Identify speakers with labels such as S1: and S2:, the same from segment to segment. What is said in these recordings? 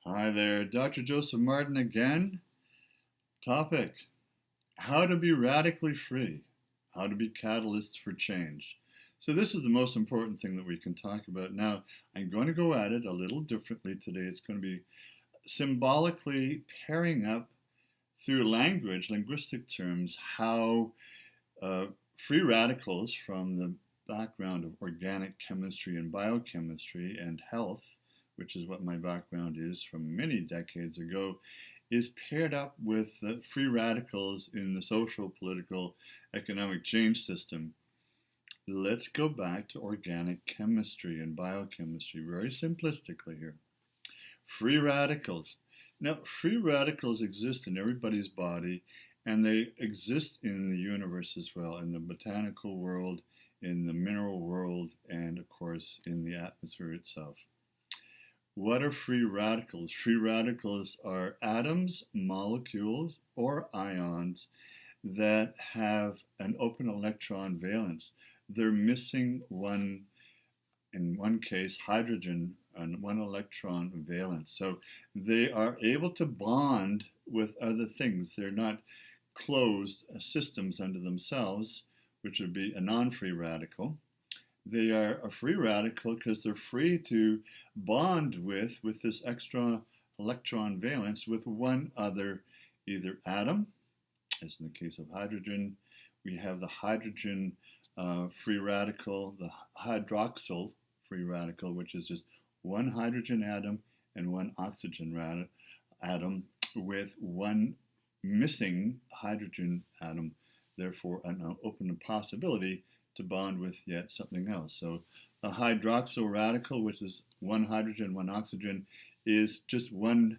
S1: Hi there, Dr. Joseph Martin again. Topic: how to be radically free, how to be catalysts for change. So, this is the most important thing that we can talk about. Now, I'm going to go at it a little differently today. It's going to be symbolically pairing up through language, linguistic terms, how uh, free radicals from the background of organic chemistry and biochemistry and health, which is what my background is from many decades ago, is paired up with free radicals in the social, political, economic change system. Let's go back to organic chemistry and biochemistry very simplistically here. Free radicals. Now, free radicals exist in everybody's body and they exist in the universe as well, in the botanical world, in the mineral world, and of course in the atmosphere itself. What are free radicals? Free radicals are atoms, molecules, or ions that have an open electron valence. They're missing one, in one case, hydrogen and one electron valence. So they are able to bond with other things. They're not closed systems unto themselves, which would be a non-free radical. They are a free radical because they're free to bond with this extra electron valence with one other either atom, as in the case of hydrogen. We have the hydrogen free radical, the hydroxyl free radical, which is just one hydrogen atom and one oxygen atom with one missing hydrogen atom, therefore an open possibility to bond with yet something else. So a hydroxyl radical, which is one hydrogen, one oxygen, is just one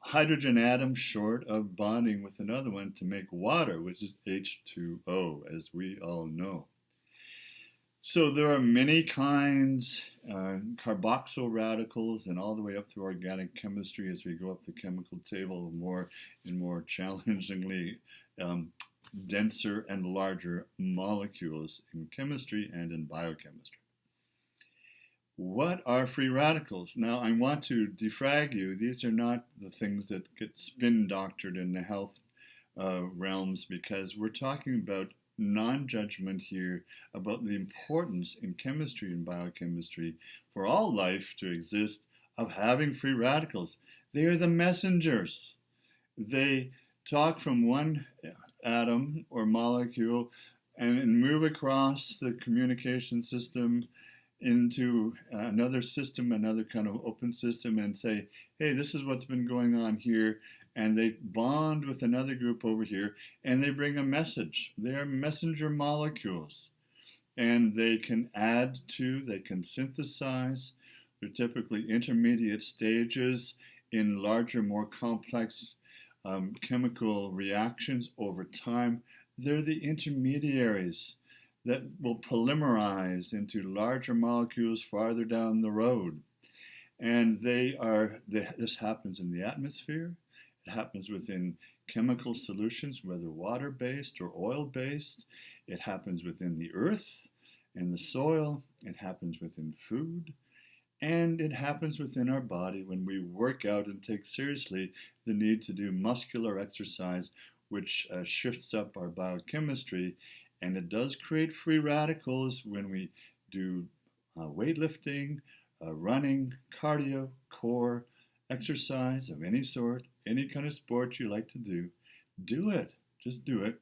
S1: hydrogen atom short of bonding with another one to make water, which is H2O, as we all know. So there are many kinds, carboxyl radicals, and all the way up through organic chemistry as we go up the chemical table more and more challengingly denser and larger molecules in chemistry and in biochemistry. What are free radicals? Now, I want to defrag you. These are not the things that get spin doctored in the health realms, because we're talking about non-judgment here about the importance in chemistry and biochemistry for all life to exist of having free radicals. They are the messengers. They talk from one atom or molecule and move across the communication system into another system, another kind of open system, and say, hey, this is what's been going on here. And they bond with another group over here, and they bring a message. They are messenger molecules. And they can add to, they can synthesize. They're typically intermediate stages in larger, more complex chemical reactions over time. They're the intermediaries that will polymerize into larger molecules farther down the road. And this happens in the atmosphere. It happens within chemical solutions, whether water-based or oil-based. It happens within the earth and the soil. It happens within food. And it happens within our body when we work out and take seriously the need to do muscular exercise, which shifts up our biochemistry. And it does create free radicals when we do weightlifting, running, cardio, core, exercise of any sort, any kind of sport you like to do it. Just do it.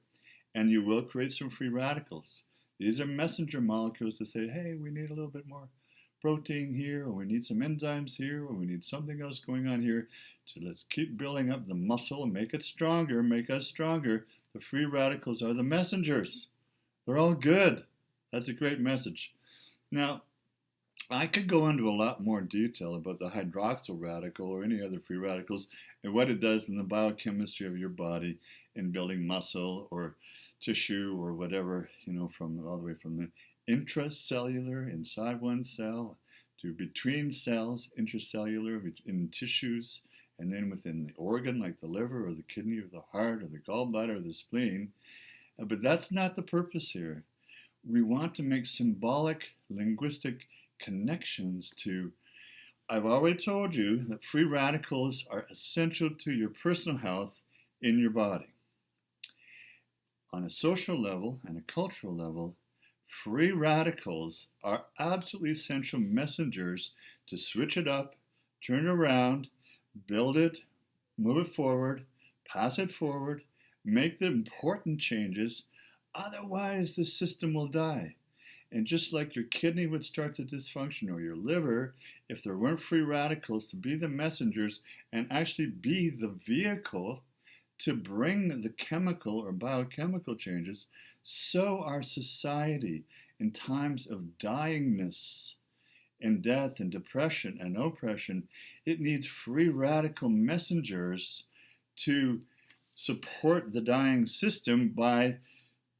S1: And you will create some free radicals. These are messenger molecules that say, hey, we need a little bit more protein here, or we need some enzymes here, or we need something else going on here. So let's keep building up the muscle and make it stronger, make us stronger. The free radicals are the messengers. They're all good. That's a great message. Now, I could go into a lot more detail about the hydroxyl radical or any other free radicals and what it does in the biochemistry of your body in building muscle or tissue or whatever, from all the way from the intracellular inside one cell to between cells, intracellular in tissues, and then within the organ like the liver or the kidney or the heart or the gallbladder or the spleen. But that's not the purpose here. We want to make symbolic linguistic connections to I've already told you that free radicals are essential to your personal health in your body. On a social level and a cultural level, free radicals are absolutely essential messengers to switch it up, turn it around, build it, move it forward, pass it forward, make the important changes. Otherwise, the system will die. And just like your kidney would start to dysfunction or your liver, if there weren't free radicals to be the messengers and actually be the vehicle to bring the chemical or biochemical changes, so our society in times of dyingness and death and depression and oppression, it needs free radical messengers to support the dying system by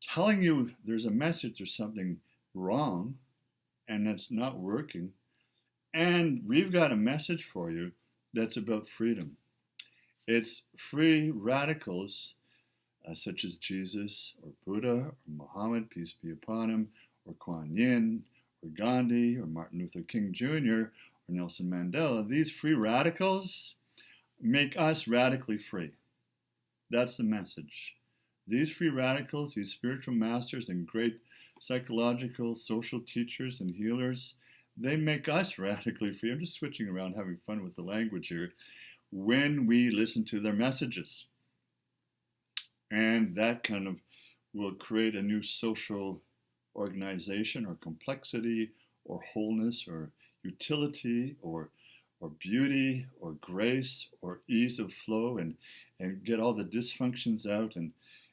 S1: telling you there's a message or something wrong and it's not working. And we've got a message for you that's about freedom. It's free radicals such as Jesus or Buddha or Muhammad, peace be upon him, or Kuan Yin or Gandhi or Martin Luther King Jr. or Nelson Mandela. These free radicals make us radically free. That's the message. These free radicals, these spiritual masters and great psychological, social teachers and healers, they make us radically free. I'm just switching around, having fun with the language here, when we listen to their messages. And that kind of will create a new social organization or complexity or wholeness or utility or beauty or grace or ease of flow, and get all the dysfunctions out, and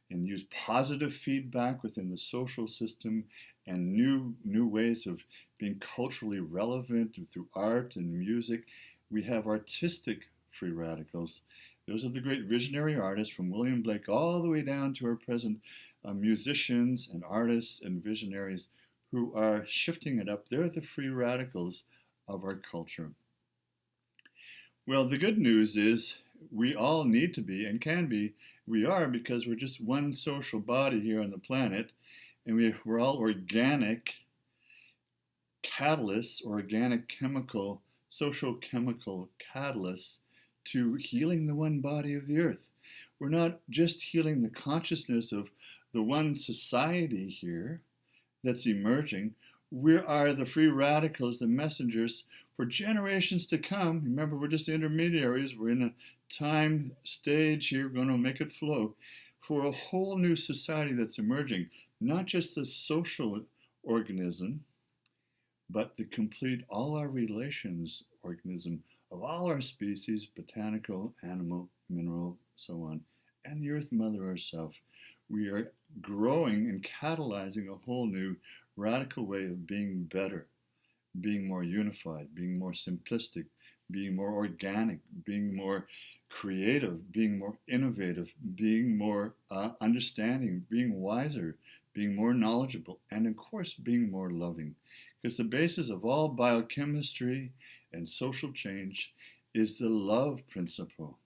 S1: use positive feedback within the social system and new ways of being culturally relevant through art and music. We have artistic free radicals. Those are the great visionary artists from William Blake all the way down to our present musicians and artists and visionaries who are shifting it up. They're the free radicals of our culture. Well, the good news is we all need to be and can be. We are, because we're just one social body here on the planet, and we're all organic catalysts, organic chemical, social chemical catalysts to healing the one body of the earth. We're not just healing the consciousness of the one society here that's emerging. We are the free radicals, the messengers for generations to come. Remember, we're just intermediaries. We're in a time stage here, we're going to make it flow for a whole new society that's emerging. Not just the social organism, but the complete, all our relations organism of all our species, botanical, animal, mineral, so on, and the Earth Mother herself. We are growing and catalyzing a whole new radical way of being better, being more unified, being more simplistic, being more organic, being more creative, being more innovative, being more understanding, being wiser, being more knowledgeable, and of course being more loving. Because the basis of all biochemistry and social change is the love principle.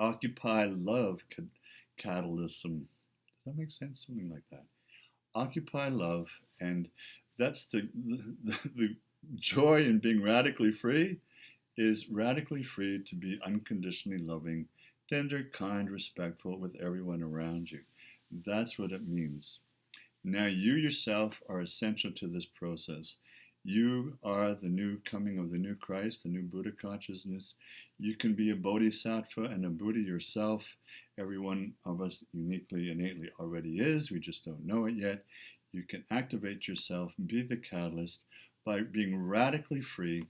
S1: Occupy love catalysm. Does that make sense? Something like that. Occupy love, and that's the joy in being radically free, is radically free to be unconditionally loving, tender, kind, respectful with everyone around you. That's what it means. Now you yourself are essential to this process. You are the new coming of the new Christ, the new Buddha consciousness. You can be a bodhisattva and a Buddha yourself. Every one of us uniquely, innately already is. We just don't know it yet. You can activate yourself and be the catalyst by being radically free.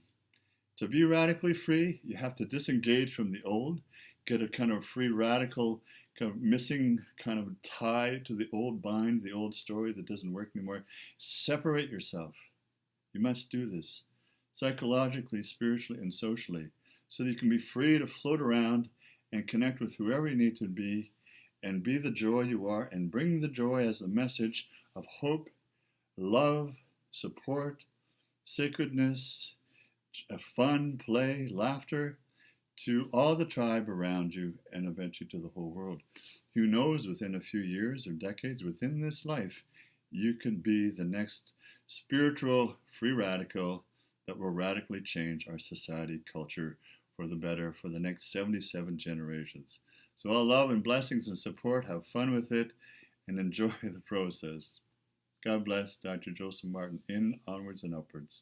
S1: To be radically free, you have to disengage from the old, get a kind of free radical, kind of missing kind of tie to the old bind, the old story that doesn't work anymore. Separate yourself. You must do this psychologically, spiritually, and socially, so that you can be free to float around and connect with whoever you need to be and be the joy you are, and bring the joy as a message of hope, love, support, sacredness, fun, play, laughter to all the tribe around you and eventually to the whole world. Who knows, within a few years or decades, within this life, you could be the next spiritual free radical that will radically change our society, culture for the better for the next 77 generations. So all love and blessings and support. Have fun with it and enjoy the process. God bless. Dr. Joseph Martin in Onwards and Upwards.